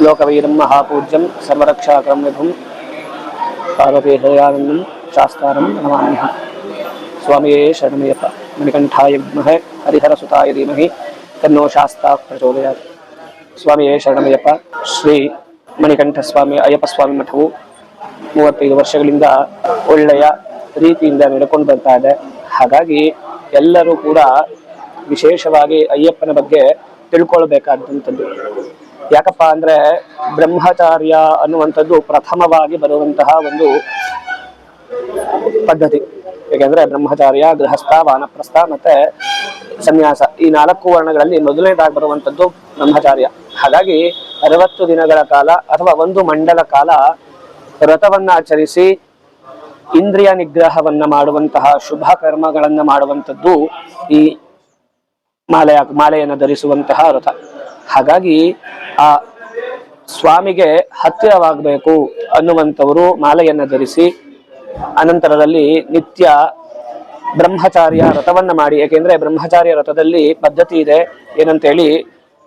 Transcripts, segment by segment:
लोकवीरं महापूज्यं सर्वरक्षाकरं विभुं पार्वतीहृदयानन्दं शास्तारं नमाम्यहं। स्वामिये शरणमय्यप्प। मणिकण्ठाय विद्महे हरिहरसुताय धीमहि तन्नो शास्ता प्रचोदयात्। स्वामिये शरणमय्यप्ಪ। ಶ್ರೀ ಮಣಿಕಂಠ ಸ್ವಾಮಿ ಅಯ್ಯಪ್ಪ ಸ್ವಾಮಿ ಮಠವು 35 ವರ್ಷಗಳಿಂದ ಒಳ್ಳೆಯ ರೀತಿಯಿಂದ ನಡ್ಕೊಂಡು ಬರ್ತಾ ಇದೆ. ಹಾಗಾಗಿ ಎಲ್ಲರೂ ಕೂಡ ವಿಶೇಷವಾಗಿ ಅಯ್ಯಪ್ಪನ ಬಗ್ಗೆ ತಿಳ್ಕೊಳ್ಬೇಕಾದಂಥದ್ದು. ಯಾಕಪ್ಪ ಅಂದ್ರೆ ಬ್ರಹ್ಮಚಾರ್ಯ ಅನ್ನುವಂಥದ್ದು ಪ್ರಥಮವಾಗಿ ಬರುವಂತಹ ಒಂದು ಪದ್ಧತಿ. ಯಾಕೆಂದ್ರೆ ಬ್ರಹ್ಮಚಾರ್ಯ, ಗೃಹಸ್ಥ, ವಾನಪ್ರಸ್ಥ ಮತ್ತೆ ಸನ್ಯಾಸ, ಈ 4 ವರ್ಣಗಳಲ್ಲಿ ಮೊದಲನೇದಾಗಿ ಬರುವಂಥದ್ದು ಬ್ರಹ್ಮಚಾರ್ಯ. ಹಾಗಾಗಿ 60 ದಿನಗಳ ಕಾಲ ಅಥವಾ 1 ಮಂಡಲ ಕಾಲ ವ್ರತವನ್ನ ಆಚರಿಸಿ ಇಂದ್ರಿಯ ನಿಗ್ರಹವನ್ನ ಮಾಡುವಂತಹ ಶುಭ ಕರ್ಮಗಳನ್ನ ಮಾಡುವಂಥದ್ದು ಈ ಮಾಲೆಯನ್ನು ಧರಿಸುವಂತಹ ವ್ರತ. ಹಾಗಾಗಿ ಆ ಸ್ವಾಮಿಗೆ ಹತ್ತಿರವಾಗಬೇಕು ಅನ್ನುವಂಥವರು ಮಾಲೆಯನ್ನ ಧರಿಸಿ ಅನಂತರದಲ್ಲಿ ನಿತ್ಯ ಬ್ರಹ್ಮಚಾರ್ಯ ವ್ರತವನ್ನ ಮಾಡಿ. ಯಾಕೆಂದ್ರೆ ಬ್ರಹ್ಮಚಾರ್ಯ ವ್ರತದಲ್ಲಿ ಪದ್ಧತಿ ಇದೆ ಏನಂತೇಳಿ,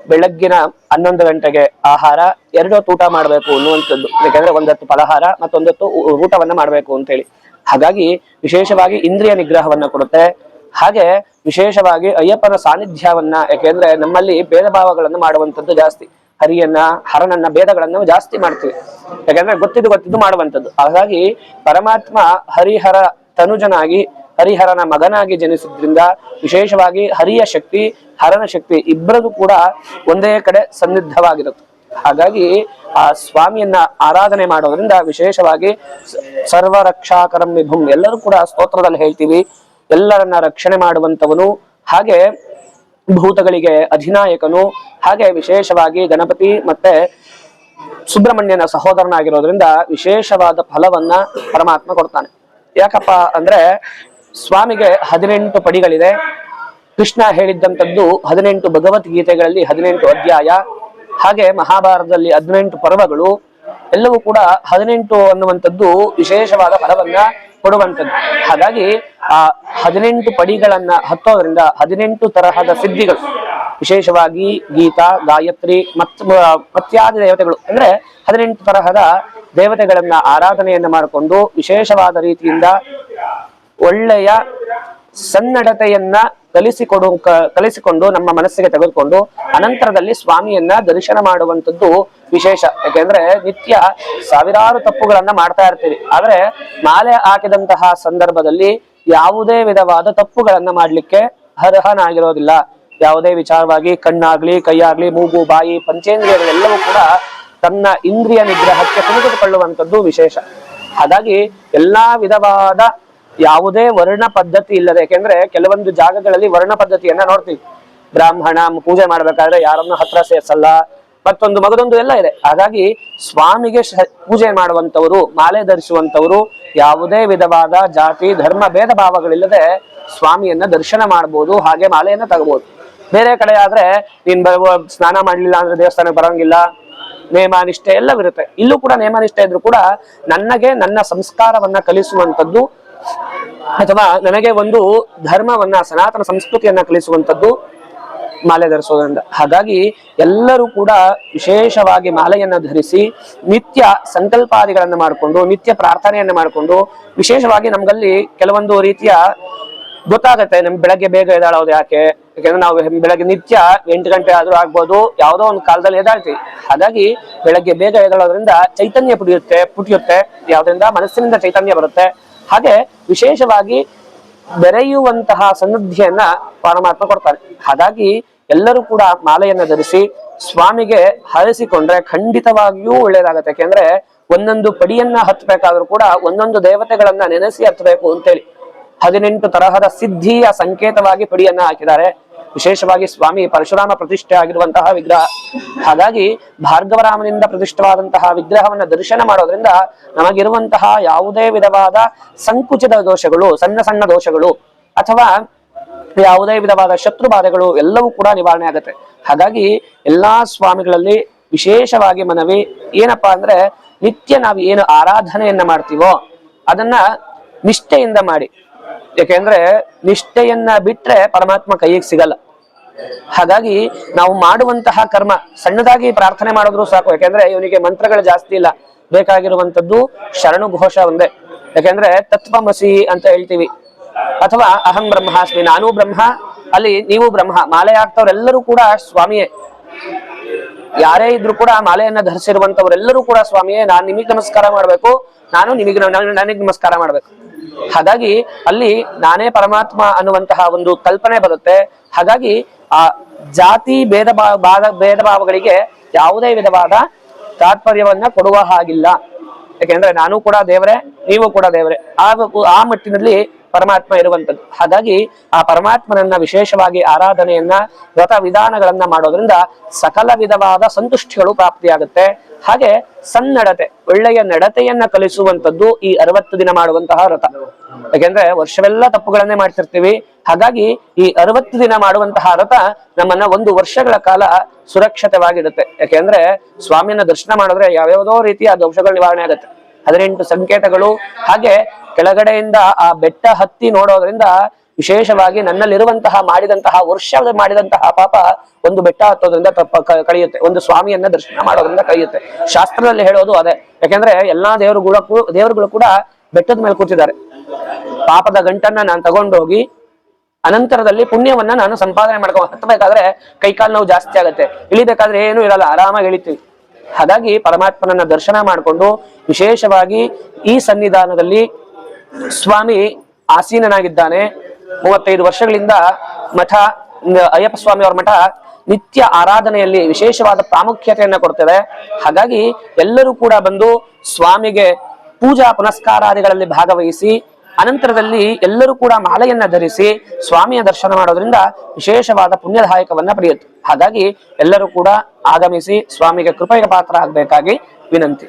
ಬೆಳಗ್ಗಿನ 11 ಗಂಟೆಗೆ ಆಹಾರ, 2 ಹೊತ್ತು ಊಟ ಮಾಡಬೇಕು ಅನ್ನುವಂಥದ್ದು. ಯಾಕೆಂದ್ರೆ 1 ಹೊತ್ತು ಫಲಹಾರ ಮತ್ತೊಂದು ಹೊತ್ತು ಊಟವನ್ನ ಮಾಡಬೇಕು ಅಂತೇಳಿ. ಹಾಗಾಗಿ ವಿಶೇಷವಾಗಿ ಇಂದ್ರಿಯ ನಿಗ್ರಹವನ್ನ ಕೊಡುತ್ತೆ. ಹಾಗೆ ವಿಶೇಷವಾಗಿ ಅಯ್ಯಪ್ಪನ ಸಾನ್ನಿಧ್ಯವನ್ನ, ಯಾಕೆಂದ್ರೆ ನಮ್ಮಲ್ಲಿ ಭೇದ ಭಾವಗಳನ್ನು ಮಾಡುವಂಥದ್ದು ಜಾಸ್ತಿ. ಹರಿಯನ್ನ, ಹರನನ್ನ, ಭೇದಗಳನ್ನು ಜಾಸ್ತಿ ಮಾಡ್ತೀವಿ. ಯಾಕಂದ್ರೆ ಗೊತ್ತಿದ್ದು ಮಾಡುವಂಥದ್ದು. ಹಾಗಾಗಿ ಪರಮಾತ್ಮ ಹರಿಹರ ತನುಜನಾಗಿ ಹರಿಹರನ ಮಗನಾಗಿ ಜನಿಸಿದ್ರಿಂದ ವಿಶೇಷವಾಗಿ ಹರಿಯ ಶಕ್ತಿ, ಹರನ ಶಕ್ತಿ ಇಬ್ಬರದು ಕೂಡ ಒಂದೇ ಕಡೆ ಸನ್ನಿಧವಾಗಿರುತ್ತೆ. ಹಾಗಾಗಿ ಆ ಸ್ವಾಮಿಯನ್ನ ಆರಾಧನೆ ಮಾಡೋದ್ರಿಂದ ವಿಶೇಷವಾಗಿ ಸರ್ವರಕ್ಷಾಕರಂ ವಿಭುಂ, ಎಲ್ಲರೂ ಕೂಡ ಸ್ತೋತ್ರದಲ್ಲಿ ಹೇಳ್ತೀವಿ, ಎಲ್ಲರನ್ನ ರಕ್ಷಣೆ ಮಾಡುವಂತವನು, ಹಾಗೆ ಭೂತಗಳಿಗೆ ಅಧಿನಾಯಕನು, ಹಾಗೆ ವಿಶೇಷವಾಗಿ ಗಣಪತಿ ಮತ್ತೆ ಸುಬ್ರಹ್ಮಣ್ಯನ ಸಹೋದರನಾಗಿರೋದ್ರಿಂದ ವಿಶೇಷವಾದ ಫಲವನ್ನ ಪರಮಾತ್ಮ ಕೊಡ್ತಾನೆ. ಯಾಕಪ್ಪ ಅಂದ್ರೆ ಸ್ವಾಮಿಗೆ 18 ಪಡಿಗಳಿದೆ. ಕೃಷ್ಣ ಹೇಳಿದ್ದಂಥದ್ದು 18 ಭಗವದ್ಗೀತೆಗಳಲ್ಲಿ 18 ಅಧ್ಯಾಯ, ಹಾಗೆ ಮಹಾಭಾರತದಲ್ಲಿ 18 ಪರ್ವಗಳು, ಎಲ್ಲವೂ ಕೂಡ 18 ಅನ್ನುವಂಥದ್ದು ವಿಶೇಷವಾದ ಫಲವನ್ನ ಕೊಡುವಂಥದ್ದು. ಹಾಗಾಗಿ ಆ 18 ಪಡಿಗಳನ್ನ ಹತ್ತೋದ್ರಿಂದ 18 ತರಹದ ಸಿದ್ಧಿಗಳು, ವಿಶೇಷವಾಗಿ ಗೀತಾ, ಗಾಯತ್ರಿ ಮತ್ಯಾದಿ ದೇವತೆಗಳು ಅಂದ್ರೆ 18 ತರಹದ ದೇವತೆಗಳನ್ನ ಆರಾಧನೆಯನ್ನ ಮಾಡಿಕೊಂಡು ವಿಶೇಷವಾದ ರೀತಿಯಿಂದ ಒಳ್ಳೆಯ ಸನ್ನಡತೆಯನ್ನ ಕಲಿಸಿಕೊಂಡು ನಮ್ಮ ಮನಸ್ಸಿಗೆ ತೆಗೆದುಕೊಂಡು ಅನಂತರದಲ್ಲಿ ಸ್ವಾಮಿಯನ್ನ ದರ್ಶನ ಮಾಡುವಂಥದ್ದು ವಿಶೇಷ. ಯಾಕೆಂದ್ರೆ ನಿತ್ಯ ಸಾವಿರಾರು ತಪ್ಪುಗಳನ್ನ ಮಾಡ್ತಾ ಇರ್ತೀವಿ. ಆದ್ರೆ ಮಾಲೆ ಹಾಕಿದಂತಹ ಸಂದರ್ಭದಲ್ಲಿ ಯಾವುದೇ ವಿಧವಾದ ತಪ್ಪುಗಳನ್ನ ಮಾಡ್ಲಿಕ್ಕೆ ಅರ್ಹನಾಗಿರೋದಿಲ್ಲ. ಯಾವುದೇ ವಿಚಾರವಾಗಿ ಕಣ್ಣಾಗ್ಲಿ, ಕೈಯಾಗ್ಲಿ, ಮೂಗು, ಬಾಯಿ, ಪಂಚೇಂದ್ರಿಯಗಳೆಲ್ಲವೂ ಕೂಡ ತನ್ನ ಇಂದ್ರಿಯ ನಿಗ್ರಹಕ್ಕೆ ತೆಗೆದುಕೊಳ್ಳುವಂಥದ್ದು ವಿಶೇಷ. ಹಾಗಾಗಿ ಎಲ್ಲಾ ವಿಧವಾದ ಯಾವುದೇ ವರ್ಣ ಪದ್ಧತಿ ಇಲ್ಲದೆ, ಯಾಕೆಂದ್ರೆ ಕೆಲವೊಂದು ಜಾಗಗಳಲ್ಲಿ ವರ್ಣ ಪದ್ಧತಿಯನ್ನ ನೋಡ್ತೀವಿ. ಬ್ರಾಹ್ಮಣ ಪೂಜೆ ಮಾಡ್ಬೇಕಾದ್ರೆ ಯಾರನ್ನ ಹತ್ರ ಸೇರ್ಸಲ್ಲ, ಮತ್ತೊಂದು ಮಗದೊಂದು ಎಲ್ಲ ಇದೆ. ಹಾಗಾಗಿ ಸ್ವಾಮಿಗೆ ಪೂಜೆ ಮಾಡುವಂತವರು, ಮಾಲೆ ಧರಿಸುವಂತವರು ಯಾವುದೇ ವಿಧವಾದ ಜಾತಿ ಧರ್ಮ ಭೇದ ಭಾವಗಳಿಲ್ಲದೆ ಸ್ವಾಮಿಯನ್ನ ದರ್ಶನ ಮಾಡಬಹುದು, ಹಾಗೆ ಮಾಲೆಯನ್ನ ತಗಬಹುದು. ಬೇರೆ ಕಡೆ ಆದ್ರೆ ನೀನ್ ಸ್ನಾನ ಮಾಡ್ಲಿಲ್ಲ ಅಂದ್ರೆ ದೇವಸ್ಥಾನಕ್ಕೆ ಬರೋಂಗಿಲ್ಲ, ನೇಮ ನಿಷ್ಠೆ ಎಲ್ಲವಿರುತ್ತೆ. ಇಲ್ಲೂ ಕೂಡ ನೇಮ ನಿಷ್ಠೆ ಇದ್ರು ಕೂಡ ನನಗೆ ನನ್ನ ಸಂಸ್ಕಾರವನ್ನ ಕಲಿಸುವಂಥದ್ದು ಅಥವಾ ನನಗೆ ಒಂದು ಧರ್ಮವನ್ನ, ಸನಾತನ ಸಂಸ್ಕೃತಿಯನ್ನ ಕಲಿಸುವಂಥದ್ದು ಮಾಲೆ ಧರಿಸೋದ್ರಿಂದ. ಹಾಗಾಗಿ ಎಲ್ಲರೂ ಕೂಡ ವಿಶೇಷವಾಗಿ ಮಾಲೆಯನ್ನ ಧರಿಸಿ ನಿತ್ಯ ಸಂಕಲ್ಪಾದಿಗಳನ್ನ ಮಾಡಿಕೊಂಡು, ನಿತ್ಯ ಪ್ರಾರ್ಥನೆಯನ್ನ ಮಾಡಿಕೊಂಡು, ವಿಶೇಷವಾಗಿ ನಮ್ಗಲ್ಲಿ ಕೆಲವೊಂದು ರೀತಿಯ ಗೊತ್ತಾಗತ್ತೆ. ನಮ್ಗೆ ಬೆಳಗ್ಗೆ ಬೇಗ ಎದ್ದಾಳೋದು ಯಾಕೆ? ಯಾಕೆಂದ್ರೆ ನಾವು ಬೆಳಗ್ಗೆ ನಿತ್ಯ 8 ಗಂಟೆ ಆದ್ರೂ ಆಗ್ಬೋದು, ಯಾವುದೋ ಒಂದು ಕಾಲದಲ್ಲಿ ಎದ್ದಾಳ್ತೀವಿ. ಹಾಗಾಗಿ ಬೆಳಗ್ಗೆ ಬೇಗ ಎದ್ದಾಳೋದ್ರಿಂದ ಚೈತನ್ಯ ಪುಟಿಯುತ್ತೆ, ಯಾವ್ದ್ರಿಂದ ಮನಸ್ಸಿನಿಂದ ಚೈತನ್ಯ ಬರುತ್ತೆ. ಹಾಗೆ ವಿಶೇಷವಾಗಿ ಬೆರೆಯುವಂತಹ ಸನ್ನಿಧಿಯನ್ನ ಪರಮಾತ್ಮ ಕೊಡ್ತಾನೆ. ಹಾಗಾಗಿ ಎಲ್ಲರೂ ಕೂಡ ಮಾಲೆಯನ್ನ ಧರಿಸಿ ಸ್ವಾಮಿಗೆ ಹರಿಸಿಕೊಂಡ್ರೆ ಖಂಡಿತವಾಗಿಯೂ ಒಳ್ಳೇದಾಗತ್ತೆ. ಯಾಕೆಂದ್ರೆ ಒಂದೊಂದು ಪಡಿಯನ್ನ ಹತ್ತಬೇಕಾದ್ರೂ ಕೂಡ ಒಂದೊಂದು ದೇವತೆಗಳನ್ನ ನೆನೆಸಿ ಹತ್ತಬೇಕು ಅಂತೇಳಿ 18 ತರಹದ ಸಿದ್ಧಿಯ ಸಂಕೇತವಾಗಿ ಪಡಿಯನ್ನ ಹಾಕಿದ್ದಾರೆ. ವಿಶೇಷವಾಗಿ ಸ್ವಾಮಿ ಪರಶುರಾಮ ಪ್ರತಿಷ್ಠೆ ಆಗಿರುವಂತಹ ವಿಗ್ರಹ. ಹಾಗಾಗಿ ಭಾರ್ಗವರಾಮನಿಂದ ಪ್ರತಿಷ್ಠವಾದಂತಹ ವಿಗ್ರಹವನ್ನ ದರ್ಶನ ಮಾಡೋದ್ರಿಂದ ನಮಗಿರುವಂತಹ ಯಾವುದೇ ವಿಧವಾದ ಸಂಕುಚಿತ ದೋಷಗಳು, ಸಣ್ಣ ಸಣ್ಣ ದೋಷಗಳು ಅಥವಾ ಯಾವುದೇ ವಿಧವಾದ ಶತ್ರು ಬಾಧೆಗಳು ಎಲ್ಲವೂ ಕೂಡ ನಿವಾರಣೆ ಆಗುತ್ತೆ. ಹಾಗಾಗಿ ಎಲ್ಲಾ ಸ್ವಾಮಿಗಳಲ್ಲಿ ವಿಶೇಷವಾಗಿ ಮನವಿ ಏನಪ್ಪಾ ಅಂದ್ರೆ, ನಿತ್ಯ ನಾವು ಏನು ಆರಾಧನೆಯನ್ನ ಮಾಡ್ತೀವೋ ಅದನ್ನ ನಿಷ್ಠೆಯಿಂದ ಮಾಡಿ. ಯಾಕೆಂದ್ರೆ ನಿಷ್ಠೆಯನ್ನ ಬಿಟ್ರೆ ಪರಮಾತ್ಮ ಕೈಗೆ ಸಿಗಲ್ಲ. ಹಾಗಾಗಿ ನಾವು ಮಾಡುವಂತಹ ಕರ್ಮ ಸಣ್ಣದಾಗಿ ಪ್ರಾರ್ಥನೆ ಮಾಡಿದ್ರು ಸಾಕು. ಯಾಕೆಂದ್ರೆ ಇವನಿಗೆ ಮಂತ್ರಗಳು ಜಾಸ್ತಿ ಇಲ್ಲ, ಬೇಕಾಗಿರುವಂತದ್ದು ಶರಣು ಘೋಷ ಒಂದೇ. ಯಾಕೆಂದ್ರೆ ತತ್ವಮಸಿ ಅಂತ ಹೇಳ್ತೀವಿ, ಅಥವಾ ಅಹಂ ಬ್ರಹ್ಮಾಸ್ಮಿ, ನಾನು ಬ್ರಹ್ಮ, ಅಲ್ಲಿ ನೀವು ಬ್ರಹ್ಮ. ಮಾಲೆ ಆಗ್ತವ್ರೆಲ್ಲರೂ ಕೂಡ ಸ್ವಾಮಿಯೇ. ಯಾರೇ ಇದ್ರು ಕೂಡ ಮಾಲೆಯನ್ನ ಧರಿಸಿರುವಂತವರೆಲ್ಲರೂ ಕೂಡ ಸ್ವಾಮಿಯೇ. ನಾನ್ ನಿಮಗೆ ನಮಸ್ಕಾರ ಮಾಡ್ಬೇಕು, ನಾನು ನನಗೆ ನಮಸ್ಕಾರ ಮಾಡ್ಬೇಕು. ಹಾಗಾಗಿ ಅಲ್ಲಿ ನಾನೇ ಪರಮಾತ್ಮ ಅನ್ನುವಂತಹ ಒಂದು ಕಲ್ಪನೆ ಬರುತ್ತೆ. ಹಾಗಾಗಿ ಆ ಜಾತಿ ಭೇದ ಭಾವಗಳಿಗೆ ಯಾವುದೇ ವಿಧವಾದ ತಾತ್ಪರ್ಯವನ್ನ ಕೊಡುವ ಹಾಗಿಲ್ಲ. ಯಾಕೆಂದ್ರೆ ನಾನು ಕೂಡ ದೇವರೇ, ನೀವು ಕೂಡ ದೇವರೇ, ಆ ಮಟ್ಟಿನಲ್ಲಿ ಪರಮಾತ್ಮ ಇರುವಂತದ್ದು. ಹಾಗಾಗಿ ಆ ಪರಮಾತ್ಮನನ್ನ ವಿಶೇಷವಾಗಿ ಆರಾಧನೆಯನ್ನ, ವ್ರತ ವಿಧಾನಗಳನ್ನ ಮಾಡೋದ್ರಿಂದ ಸಕಲ ವಿಧವಾದ ಸಂತುಷ್ಟಿಗಳು ಪ್ರಾಪ್ತಿಯಾಗುತ್ತೆ. ಹಾಗೆ ಸನ್ನಡತೆ, ಒಳ್ಳೆಯ ನಡತೆಯನ್ನ ಕಲಿಸುವಂತದ್ದು ಈ 60 ದಿನ ಮಾಡುವಂತಹ ವ್ರತ. ಯಾಕೆಂದ್ರೆ ವರ್ಷವೆಲ್ಲ ತಪ್ಪುಗಳನ್ನೇ ಮಾಡ್ತಿರ್ತೀವಿ. ಹಾಗಾಗಿ ಈ 60 ದಿನ ಮಾಡುವಂತಹ ವ್ರತ ನಮ್ಮನ್ನ 1 ವರ್ಷಗಳ ಕಾಲ ಸುರಕ್ಷಿತವಾಗಿಡುತ್ತೆ. ಯಾಕೆಂದ್ರೆ ಸ್ವಾಮಿಯನ್ನ ದರ್ಶನ ಮಾಡಿದ್ರೆ ಯಾವ್ಯಾವುದೋ ರೀತಿಯ ದೋಷಗಳ ನಿವಾರಣೆ ಆಗುತ್ತೆ. 18 ಸಂಕೇತಗಳು. ಹಾಗೆ ಕೆಳಗಡೆಯಿಂದ ಆ ಬೆಟ್ಟ ಹತ್ತಿ ನೋಡೋದ್ರಿಂದ ವಿಶೇಷವಾಗಿ ನನ್ನಲ್ಲಿರುವಂತಹ ಮಾಡಿದಂತಹ ಪಾಪ ಒಂದು ಬೆಟ್ಟ ಹತ್ತೋದ್ರಿಂದ ಕಳೆಯುತ್ತೆ, ಒಂದು ಸ್ವಾಮಿಯನ್ನ ದರ್ಶನ ಮಾಡೋದ್ರಿಂದ ಕಳೆಯುತ್ತೆ. ಶಾಸ್ತ್ರದಲ್ಲಿ ಹೇಳೋದು ಅದೇ. ಯಾಕೆಂದ್ರೆ ಎಲ್ಲಾ ದೇವರುಗಳು ಕೂಡ ಬೆಟ್ಟದ ಮೇಲೆ ಕೂತಿದ್ದಾರೆ. ಪಾಪದ ಗಂಟನ್ನ ನಾನು ತಗೊಂಡೋಗಿ ಅನಂತರದಲ್ಲಿ ಪುಣ್ಯವನ್ನ ನಾನು ಸಂಪಾದನೆ ಮಾಡ್ಕೊಂಡು ಹತ್ತಬೇಕಾದ್ರೆ ಕೈಕಾಲು ನೋವು ಜಾಸ್ತಿ ಆಗುತ್ತೆ, ಇಳಿಬೇಕಾದ್ರೆ ಏನು ಇರಲ್ಲ, ಆರಾಮಾಗಿ ಇಳಿತೀವಿ. ಹಾಗಾಗಿ ಪರಮಾತ್ಮನನ್ನ ದರ್ಶನ ಮಾಡಿಕೊಂಡು ವಿಶೇಷವಾಗಿ ಈ ಸನ್ನಿಧಾನದಲ್ಲಿ ಸ್ವಾಮಿ ಆಸೀನನಾಗಿದ್ದಾನೆ. 35 ವರ್ಷಗಳಿಂದ ಮಠ, ಅಯ್ಯಪ್ಪ ಸ್ವಾಮಿ ಅವರ ಮಠ ನಿತ್ಯ ಆರಾಧನೆಯಲ್ಲಿ ವಿಶೇಷವಾದ ಪ್ರಾಮುಖ್ಯತೆಯನ್ನ ಕೊಡ್ತದೆ. ಹಾಗಾಗಿ ಎಲ್ಲರೂ ಕೂಡ ಬಂದು ಸ್ವಾಮಿಗೆ ಪೂಜಾ ಪುನಸ್ಕಾರಾದಿಗಳಲ್ಲಿ ಭಾಗವಹಿಸಿ ಅನಂತರದಲ್ಲಿ ಎಲ್ಲರೂ ಕೂಡ ಮಾಲೆಯನ್ನ ಧರಿಸಿ ಸ್ವಾಮಿಯ ದರ್ಶನ ಮಾಡೋದ್ರಿಂದ ವಿಶೇಷವಾದ ಪುಣ್ಯದಾಯಕವನ್ನ ಪಡೆಯುತ್ತೆ. ಹಾಗಾಗಿ ಎಲ್ಲರೂ ಕೂಡ ಆಗಮಿಸಿ ಸ್ವಾಮಿಗೆ ಕೃಪೆಗೆ ಪಾತ್ರ ಆಗಬೇಕಾಗಿ ವಿನಂತಿ.